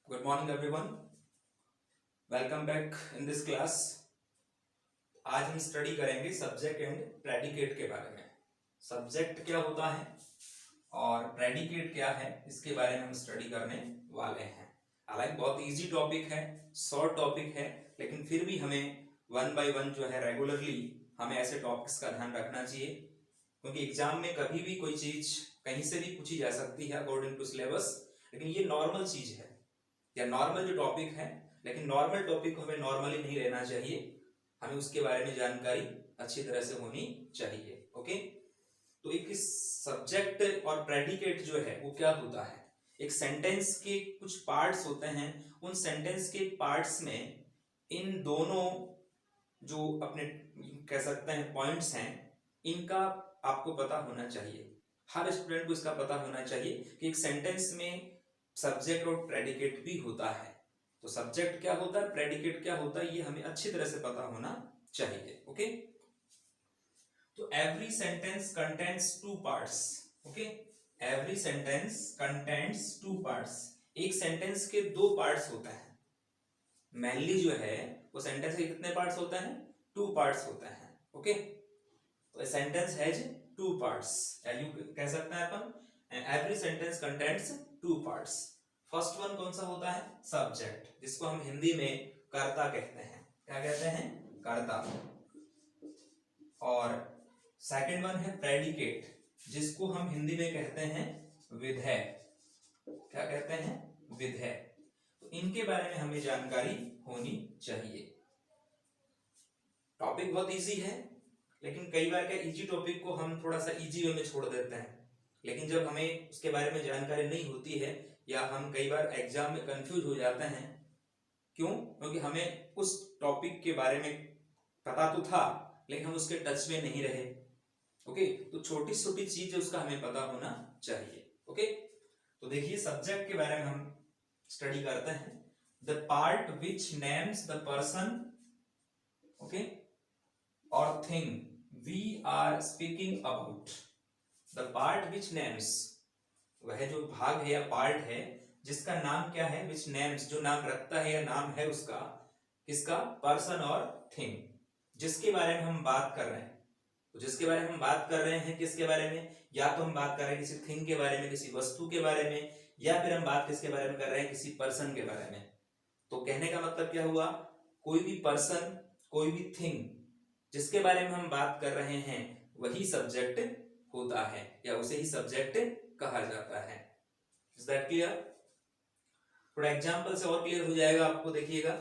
Good morning everyone, welcome back in this class. आज हम study करेंगे सब्जेक्ट एंड प्रेडिकेट के बारे में। सब्जेक्ट क्या होता है और प्रेडिकेट क्या है, इसके बारे में हम स्टडी करने वाले हैं। हालांकि बहुत इजी टॉपिक है, शॉर्ट टॉपिक है, लेकिन फिर भी हमें वन बाय वन जो है रेगुलरली हमें ऐसे टॉपिक्स का ध्यान रखना चाहिए, क्योंकि एग्जाम में कभी भी कोई चीज कहीं से भी पूछी जा सकती है अकॉर्डिंग टू सिलेबस। लेकिन ये नॉर्मल चीज है या नॉर्मल जो टॉपिक है, लेकिन नॉर्मल टॉपिक को हमें नॉर्मली नहीं लेना चाहिए, हमें उसके बारे में जानकारी अच्छी तरह से होनी चाहिए। ओके, तो एक सब्जेक्ट और प्रेडिकेट जो है वो क्या होता है, एक सेंटेंस के कुछ पार्ट्स होते हैं, उन सेंटेंस के पार्ट्स में इन दोनों जो अपने कह सकते हैं पॉइंट्स हैं, इनका आपको पता होना चाहिए। हर स्टूडेंट को इसका पता होना चाहिए कि एक सेंटेंस में सब्जेक्ट और प्रेडिकेट भी होता है। तो सब्जेक्ट क्या होता है, प्रेडिकेट क्या होता है, ये हमें अच्छी तरह से पता होना चाहिए। ओके, तो every sentence contents two parts. Okay, every sentence contents two parts. एक सेंटेंस के दो पार्ट्स होते हैं। मेनली जो है वो सेंटेंस के कितने पार्ट्स होते हैं, टू पार्ट्स होते हैं। ओके, तो सेंटेंस हैज टू पार्ट्स, या यू कह सकते हैं अपन every sentence contents two parts. First one कौन सा होता है, सब्जेक्ट, जिसको हम हिंदी में कर्ता कहते हैं। क्या कहते हैं, कर्ता। और सेकंड वन है प्रेडिकेट, जिसको हम हिंदी में कहते हैं विधेय। क्या कहते हैं, विधेय। तो इनके बारे में हमें जानकारी होनी चाहिए। टॉपिक बहुत इजी है, लेकिन कई बार क्या इजी टॉपिक को हम थोड़ा सा इजी वे में छोड़ देते हैं, लेकिन जब हमें उसके बारे में जानकारी नहीं होती है या हम कई बार एग्जाम में कंफ्यूज हो जाते हैं। क्यों? क्योंकि हमें उस टॉपिक के बारे में पता तो था, लेकिन हम उसके टच में नहीं रहे। ओके, तो छोटी छोटी चीज उसका हमें पता होना चाहिए। ओके, तो देखिए सब्जेक्ट के बारे में हम स्टडी करते हैं। The part which names the person, okay, और thing we are speaking about. The part which names, वह जो भाग है या पार्ट है जिसका नाम क्या है, विच नेम्स, जो नाम रखता है या नाम है उसका, किसका, पर्सन और थिंग, जिसके बारे में हम बात कर रहे हैं। तो जिसके बारे में हम बात कर रहे हैं, किसके बारे में, या तो हम बात कर रहे हैं किसी थिंग के बारे में, किसी वस्तु के बारे में, या फिर हम बात किसके बारे में कर रहे हैं, किसी पर्सन के बारे में। तो कहने का मतलब क्या हुआ, कोई भी पर्सन, कोई भी थिंग जिसके बारे में हम बात कर रहे हैं वही सब्जेक्ट होता है, या उसे ही सब्जेक्ट कहा जाता है। Is that clear? थोड़ा एग्जांपल से और क्लियर हो जाएगा आपको। देखिएगा,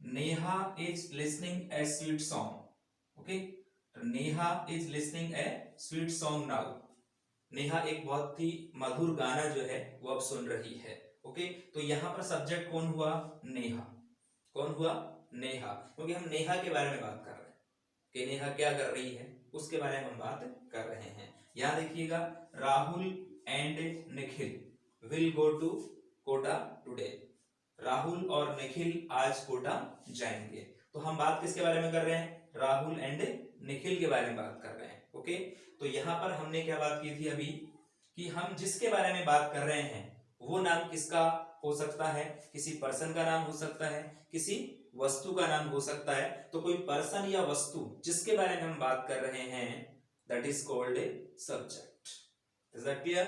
Neha is listening a sweet song. Okay, तो Neha is listening a sweet song now. Neha एक बहुत ही मधुर गाना जो है वो अब सुन रही है। ओके, तो यहां पर सब्जेक्ट कौन हुआ, नेहा। कौन हुआ, नेहा, क्योंकि हम नेहा के बारे में बात कर रहे हैं कि नेहा क्या कर रही है, उसके बारे में हम बात कर रहे हैं। यहां देखिएगा, Rahul and Nikhil will go to Kota today. Rahul और निखिल आज कोटा जाएंगे। तो हम बात किसके बारे में कर रहे हैं, राहुल एंड निखिल के बारे में बात कर रहे हैं। ओके, तो यहां पर हमने क्या बात की थी अभी, कि हम जिसके बारे में बात कर रहे हैं वो नाम किसका हो सकता है, किसी पर्सन का नाम हो सकता है, किसी वस्तु का नाम हो सकता है। तो कोई पर्सन या वस्तु जिसके बारे में हम बात कर रहे हैं, that is called a subject. Is that clear?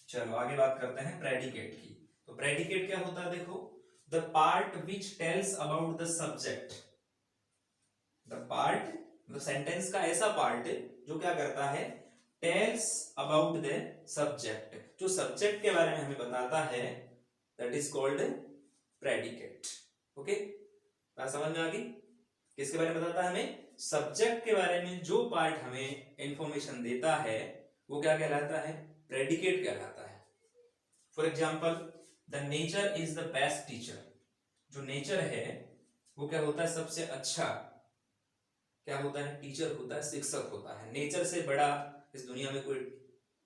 चलो आगे बात करते हैं प्रेडिकेट की। तो प्रेडिकेट क्या होता है, देखो, the part which tells about the subject. The part, the sentence का ऐसा पार्ट जो क्या करता है, टेल्स अबाउट द सब्जेक्ट, जो सब्जेक्ट के बारे में हमें बताता है, that is called predicate. Okay, बात समझ में आ गई? किसके बारे में बताता है हमें, सब्जेक्ट के बारे में जो पार्ट हमें इंफॉर्मेशन देता है वो क्या कहलाता है, प्रेडिकेट कहलाता है। For example, the nature is the best teacher. जो नेचर है वो क्या होता है, सबसे अच्छा क्या होता है, टीचर होता है, शिक्षक होता है। नेचर से बड़ा इस दुनिया में कोई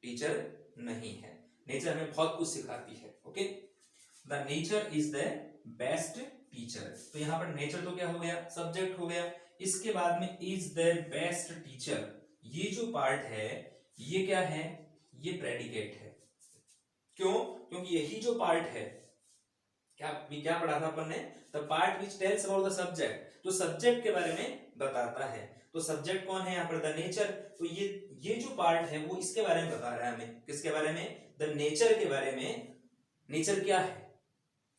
टीचर नहीं है। नेचर हमें बहुत कुछ सिखाती है। Okay, the nature is the best teacher. तो यहां पर नेचर तो क्या हो गया, सब्जेक्ट हो गया। इसके बाद में इज द बेस्ट टीचर, ये जो पार्ट है ये क्या है, ये प्रेडिकेट है। क्यों? क्योंकि यही जो पार्ट है क्या पढ़ा था अपन ने? The part which tells about the subject, जो सब्जेक्ट के बारे में बताता है। तो सब्जेक्ट कौन है यहाँ पर? The nature. तो ये जो पार्ट है वो इसके बारे में बता रहा है हमें। किसके बारे में? द नेचर के बारे में। नेचर क्या है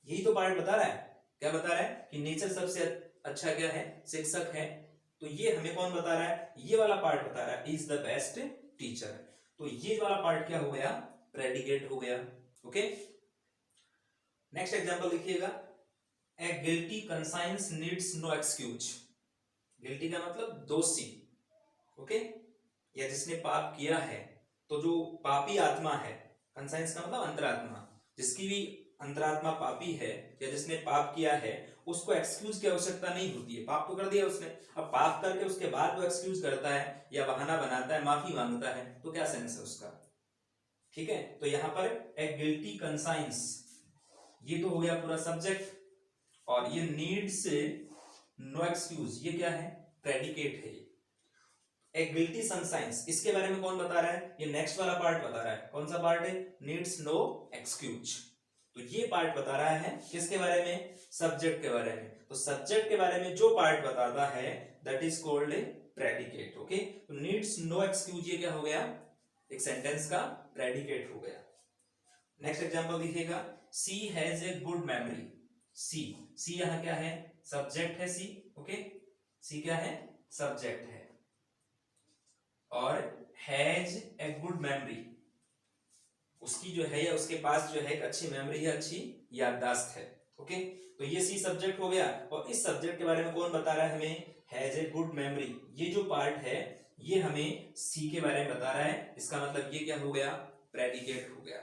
यही तो पार्ट बता रहा है। क्या बता रहा है? कि नेचर सबसे अच्छा क्या है? शिक्षक है। तो ये हमें कौन बता रहा है? ये वाला पार्ट बता रहा है, इज द बेस्ट टीचर। तो ये वाला पार्ट क्या हो गया? प्रेडिकेट हो गया। ओके, नेक्स्ट एग्जांपल देखिएगा। A guilty conscience needs no excuse. Guilty का मतलब दोषी, ओके, या जिसने पाप किया है। तो जो पापी आत्मा है, कंसाइंस का मतलब अंतरात्मा, जिसकी भी अंतरात्मा पापी है या जिसने पाप किया है, उसको एक्सक्यूज की आवश्यकता नहीं होती है। पाप तो कर दिया उसने, अब पाप करके उसके बाद वो एक्सक्यूज करता है या बहाना बनाता है, माफी मांगता है, तो क्या सेंस है उसका? ठीक है, तो यहां पर ए गिल्टी कंसाइंस, ये तो हो गया पूरा सब्जेक्ट, और ये नीड्स नो एक्सक्यूज, ये क्या है? प्रेडिकेट है। ए गिल्टी कंसाइंस, इसके बारे में कौन बता रहा है? ये नेक्स्ट वाला पार्ट बता रहा है। कौन सा पार्ट है? Needs no excuse. तो ये पार्ट बता रहा है किसके बारे में? सब्जेक्ट के बारे में। तो सब्जेक्ट के बारे में जो पार्ट बताता है that is called predicate. Okay, तो नीड्स नो एक्सक्यूज ये क्या हो गया? एक सेंटेंस का प्रेडिकेट हो गया। नेक्स्ट एग्जांपल देखिएगा। सी हैज ए गुड मेमोरी। सी यहां क्या है? सब्जेक्ट है सी। ओके, सी क्या है? सब्जेक्ट है। और हैज ए गुड मेमोरी, उसकी जो है या उसके पास जो है एक अच्छी मेमोरी है, अच्छी याददाश्त है। ओके, तो ये सी सब्जेक्ट हो गया। और इस सब्जेक्ट के बारे में कौन बता रहा है हमें? Has a good memory. ये जो पार्ट है ये हमें सी के बारे में बता रहा है। इसका मतलब ये क्या हो गया? प्रेडिकेट हो गया।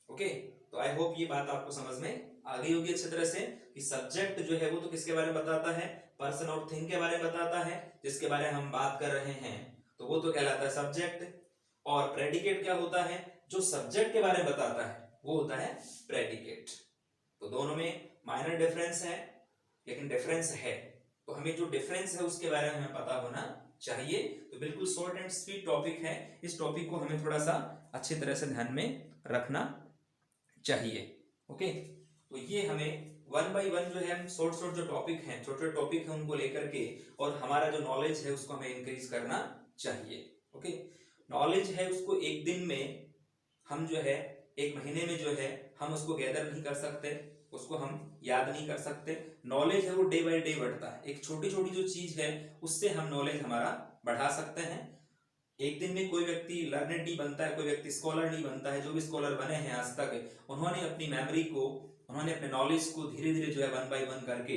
ओके, तो आई होप ये बात आपको समझ में आ गई होगी अच्छी तरह से कि सब्जेक्ट जो है वो तो किसके बारे में बताता है? पर्सन और थिंग के बारे में बताता है, जिसके बारे में हम बात कर रहे हैं, तो वो तो कहलाता है सब्जेक्ट। और प्रेडिकेट क्या होता है? जो सब्जेक्ट के बारे में बताता है वो होता है प्रेडिकेट। तो दोनों में माइनर डिफरेंस है, लेकिन डिफरेंस है। तो हमें जो डिफरेंस है उसके बारे में हमें पता होना चाहिए। तो बिल्कुल शॉर्ट एंड स्वीट टॉपिक है, इस टॉपिक को हमें थोड़ा सा अच्छी तरह से ध्यान में रखना चाहिए। ओके, तो ये हमें वन बाय वन जो है हम शॉर्ट जो टॉपिक हैं, छोटे टॉपिक हैं, उनको लेकर के और हमारा जो नॉलेज है उसको हमें इंक्रीज करना चाहिए। ओके, नॉलेज है उसको एक दिन में हम जो है, एक महीने में जो है हम उसको गैदर नहीं कर सकते, उसको हम याद नहीं कर सकते। नॉलेज है वो डे बाय डे बढ़ता है। एक छोटी छोटी जो चीज है उससे हम नॉलेज हमारा बढ़ा सकते हैं। एक दिन में कोई व्यक्ति लर्नेड नहीं बनता है, कोई व्यक्ति स्कॉलर नहीं बनता है। जो भी स्कॉलर बने हैं आज तक, उन्होंने अपनी मेमोरी को, उन्होंने अपने नॉलेज को धीरे धीरे जो है वन बाय वन करके,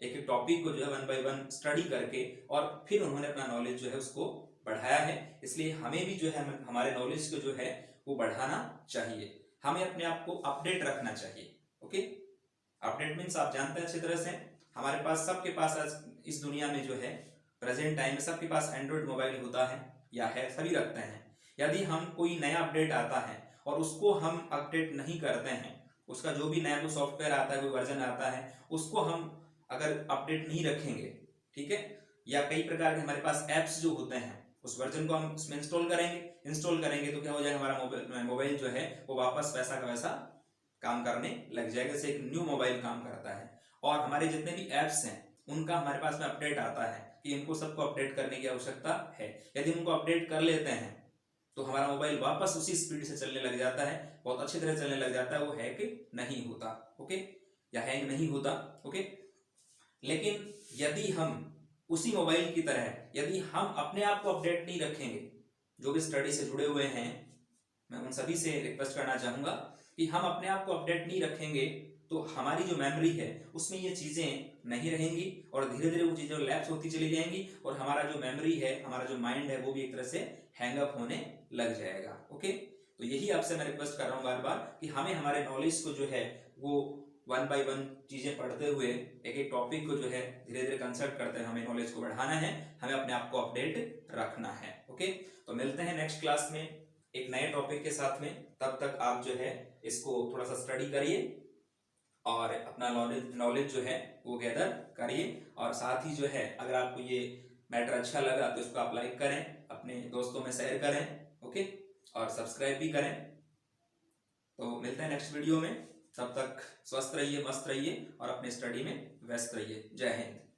एक एक टॉपिक को जो है वन बाय वन स्टडी करके, और फिर उन्होंने अपना नॉलेज जो है उसको बढ़ाया है। इसलिए हमें भी जो है हमारे नॉलेज को जो है वो बढ़ाना चाहिए, हमें अपने आप को अपडेट रखना चाहिए। ओके, अपडेट मीन्स आप जानते हैं अच्छी तरह से, हमारे पास, सबके पास आज इस दुनिया में जो है प्रेजेंट टाइम में सबके पास एंड्रॉइड मोबाइल होता है या है, सभी रखते हैं। यदि हम कोई नया अपडेट आता है और उसको हम अपडेट नहीं करते हैं, उसका जो भी नया कोई सॉफ्टवेयर आता है, कोई वर्जन आता है, उसको हम अगर अपडेट नहीं रखेंगे, ठीक है, या कई प्रकार के हमारे पास एप्स जो होते हैं उस वर्जन को हम उसमें इंस्टॉल करेंगे तो क्या हो जाएगा? हमारा मोबाइल जो है वो वापस वैसा का वैसा काम करने लग जाएगा, जैसे एक न्यू मोबाइल काम करता है। और हमारे जितने भी एप्स हैं उनका हमारे पास में अपडेट आता है कि इनको सबको अपडेट करने की आवश्यकता है। यदि उनको अपडेट कर लेते हैं तो हमारा मोबाइल वापस उसी स्पीड से चलने लग जाता है, बहुत अच्छी तरह चलने लग जाता है, वो हैक नहीं होता। ओके, या हैंग नहीं होता। ओके, लेकिन यदि हम उसी मोबाइल की तरह, यदि हम अपने आप को अपडेट नहीं रखेंगे, जो भी स्टडी से जुड़े हुए हैं, मैं उन सभी से रिक्वेस्ट करना चाहूंगा कि हम अपने आप को अपडेट नहीं रखेंगे तो हमारी जो मेमोरी है उसमें ये चीजें नहीं रहेंगी और धीरे धीरे वो चीजें लैप्स होती चली जाएंगी और हमारा जो मेमोरी है, हमारा जो माइंड है, वो भी एक तरह से हैंग अप होने लग जाएगा। ओके, तो यही आपसे मैं रिक्वेस्ट कर रहा हूँ बार बार कि हमें हमारे नॉलेज को जो है वो वन बाय वन चीजें पढ़ते हुए, एक एक टॉपिक को जो है धीरे धीरे कंसल्ट करते हैं, हमें नॉलेज को बढ़ाना है, हमें अपने आप को अपडेट रखना है। ओके, तो मिलते हैं नेक्स्ट क्लास में एक नए टॉपिक के साथ में। तब तक आप जो है इसको थोड़ा सा स्टडी करिए और अपना नॉलेज जो है वो गैदर करिए। और साथ ही जो है अगर आपको ये मैटर अच्छा लगा तो इसको आप लाइक करें, अपने दोस्तों में शेयर करें। ओके, और सब्सक्राइब भी करें। तो मिलते हैं नेक्स्ट वीडियो में। तब तक स्वस्थ रहिए, मस्त रहिए और अपने स्टडी में व्यस्त रहिए। जय हिंद।